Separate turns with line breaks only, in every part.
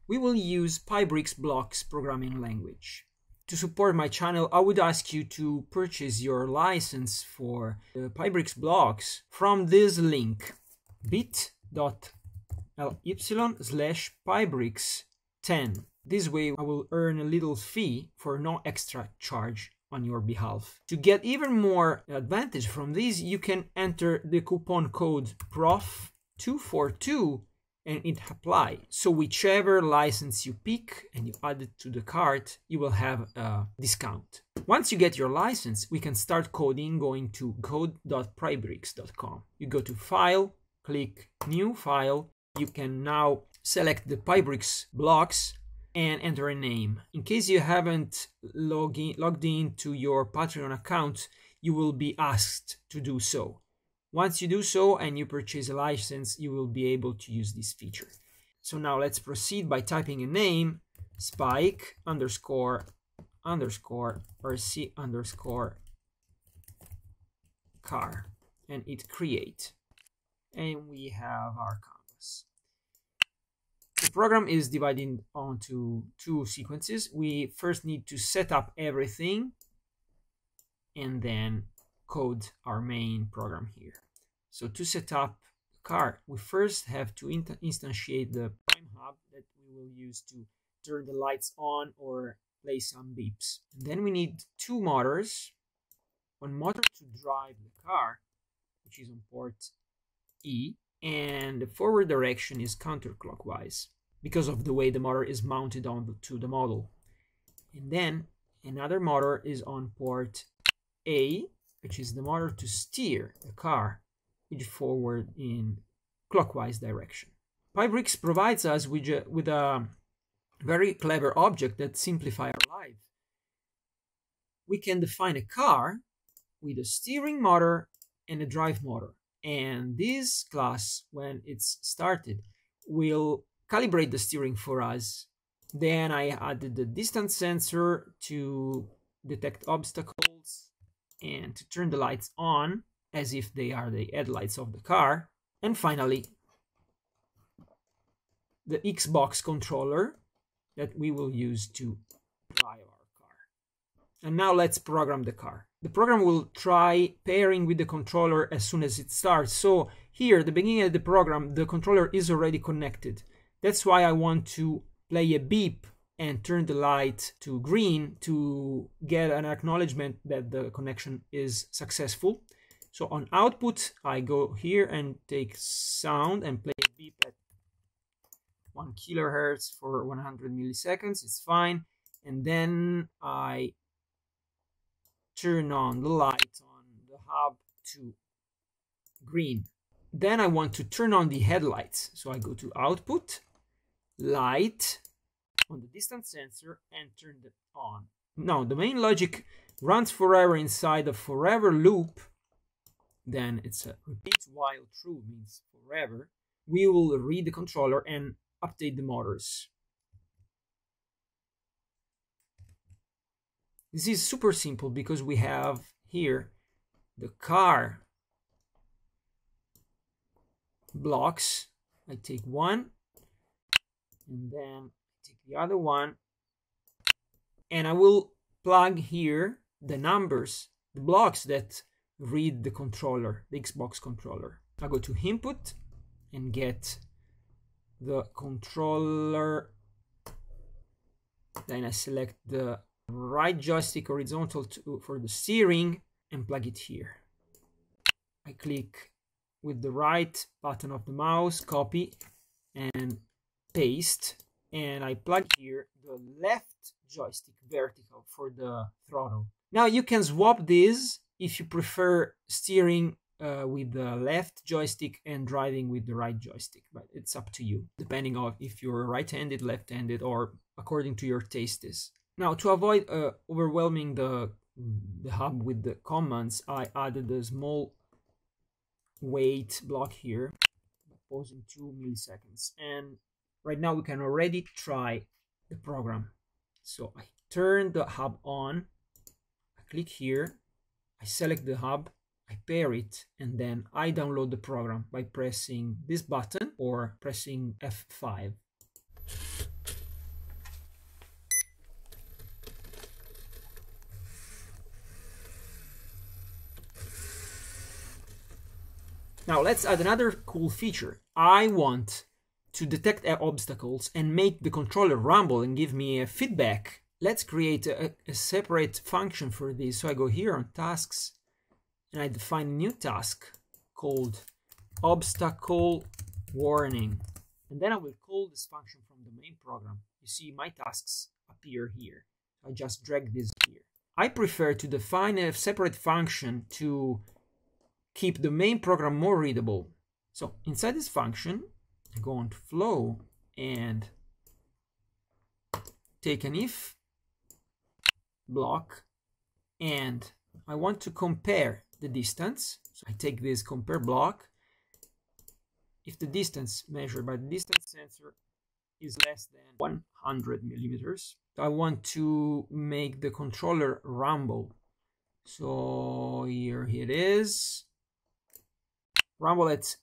we will use Pybricks blocks programming language. To support my channel, I would ask you to purchase your license for the Pybricks blocks from this link, bit.ly/Pybricks10. This way I will earn a little fee for no extra charge on your behalf. To get even more advantage from this, you can enter the coupon code PROF242 and it apply. So whichever license you pick and you add it to the cart, you will have a discount. Once you get your license, we can start coding going to code.pybricks.com. You go to File, click New File. You can now select the Pybricks blocks and enter a name. In case you haven't logged in to your Patreon account, you will be asked to do so. Once you do so and you purchase a license, you will be able to use this feature. So now let's proceed by typing a name, spike underscore RC underscore car, and hit create. And we have our canvas. The program is divided onto two sequences. We first need to set up everything and then code our main program here. So to set up the car, we first have to instantiate the prime hub that we will use to turn the lights on or play some beeps. And then we need two motors. One motor to drive the car, which is on port E, and the forward direction is counterclockwise because of the way the motor is mounted onto the model. And then another motor is on port A, which is the motor to steer the car forward in clockwise direction. Pybricks provides us with a very clever object that simplifies our life. We can define a car with a steering motor and a drive motor. And this class, when it's started, will calibrate the steering for us. Then I added the distance sensor to detect obstacles and to turn the lights on as if they are the headlights of the car. And finally, the Xbox controller that we will use to drive our car. And now let's program the car. The program will try pairing with the controller as soon as it starts. So here, at the beginning of the program, the controller is already connected. That's why I want to play a beep and turn the light to green to get an acknowledgement that the connection is successful. So on output, I go here and take sound and play a beep at 1 kilohertz for 100 milliseconds. It's fine. And then I turn on the light on the hub to green. Then I want to turn on the headlights. So I go to output, light on the distance sensor and turn it on. Now the main logic runs forever inside a forever loop. Then it's a repeat while true means forever. We will read the controller and update the motors. This is super simple because we have here the car blocks. I take one and then take the other one, and I will plug here the numbers, the blocks that read the controller, the Xbox controller. I go to input and get the controller. Then I select the right joystick horizontal for the steering and plug it here. I click with the right button of the mouse, copy and paste, and I plug here the left joystick vertical for the throttle. Now you can swap this if you prefer steering with the left joystick and driving with the right joystick, but it's up to you, depending on if you're right-handed, left-handed, or according to your tastes. Now, to avoid overwhelming the hub with the commands, I added a small wait block here, pausing 2 milliseconds. And right now we can already try the program. So I turn the hub on, I click here, I select the hub, I pair it, and then I download the program by pressing this button or pressing F5. Now let's add another cool feature. I want to detect obstacles and make the controller rumble and give me a feedback. Let's create a separate function for this. So I go here on tasks and I define a new task called obstacle warning. And then I will call this function from the main program. You see my tasks appear here. I just drag this here. I prefer to define a separate function to keep the main program more readable. So inside this function, I go on to flow and take an if block, and I want to compare the distance. So I take this compare block. If the distance measured by the distance sensor is less than 100 millimeters, I want to make the controller rumble. So here it is. Rumble at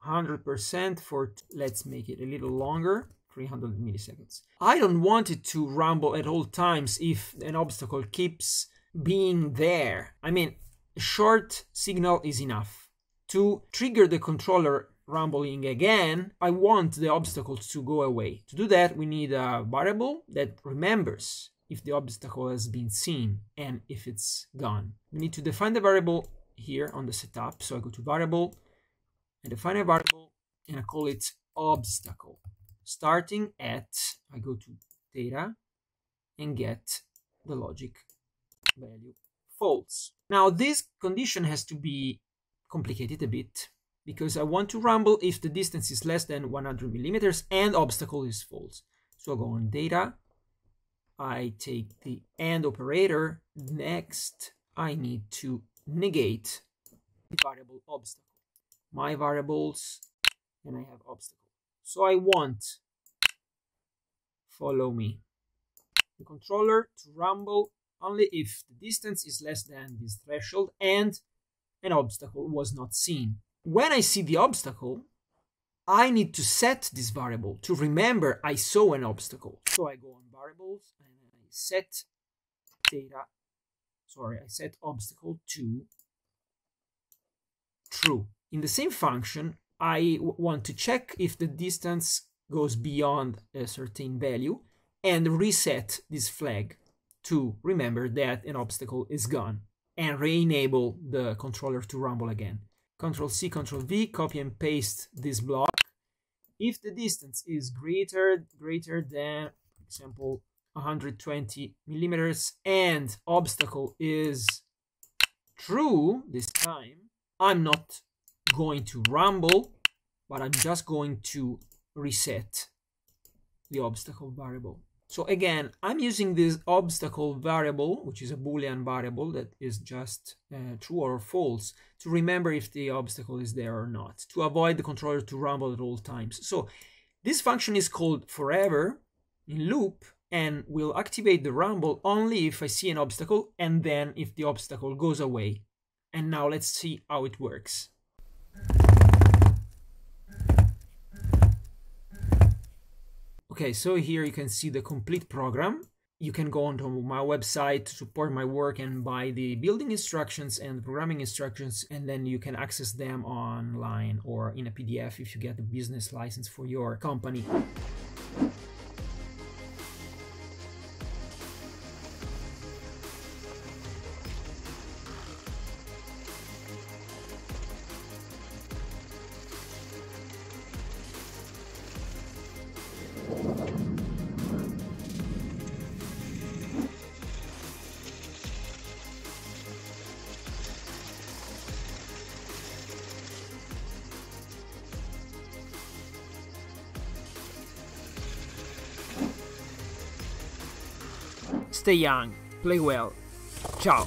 100% for, let's make it a little longer, 300 milliseconds. I don't want it to rumble at all times if an obstacle keeps being there. I mean, a short signal is enough. To trigger the controller rumbling again, I want the obstacles to go away. To do that, we need a variable that remembers if the obstacle has been seen and if it's gone. We need to define the variable here on the setup. So I go to variable and define a variable and I call it obstacle. Starting at, I go to data and get the logic value false. Now this condition has to be complicated a bit, because I want to rumble if the distance is less than 100 millimeters and obstacle is false. So I go on data, I take the AND operator. Next, I need to negate the variable obstacle. My variables, and I have obstacle. So I want, follow me, the controller to rumble only if the distance is less than this threshold and an obstacle was not seen. When I see the obstacle, I need to set this variable to remember I saw an obstacle. So I go on variables and I set I set obstacle to true. In the same function, I want to check if the distance goes beyond a certain value and reset this flag to remember that an obstacle is gone and re-enable the controller to rumble again. Ctrl-C, Ctrl-V, copy and paste this block. If the distance is greater than, for example, 120 millimeters and obstacle is true this time, I'm not going to rumble, but I'm just going to reset the obstacle variable. So again, I'm using this obstacle variable, which is a Boolean variable that is just true or false, to remember if the obstacle is there or not, to avoid the controller to rumble at all times. So this function is called forever in loop and will activate the rumble only if I see an obstacle and then if the obstacle goes away. And now let's see how it works. Okay, so here you can see the complete program. You can go onto my website to support my work and buy the building instructions and the programming instructions, and then you can access them online or in a PDF if you get the business license for your company. Stay young, play well. Ciao.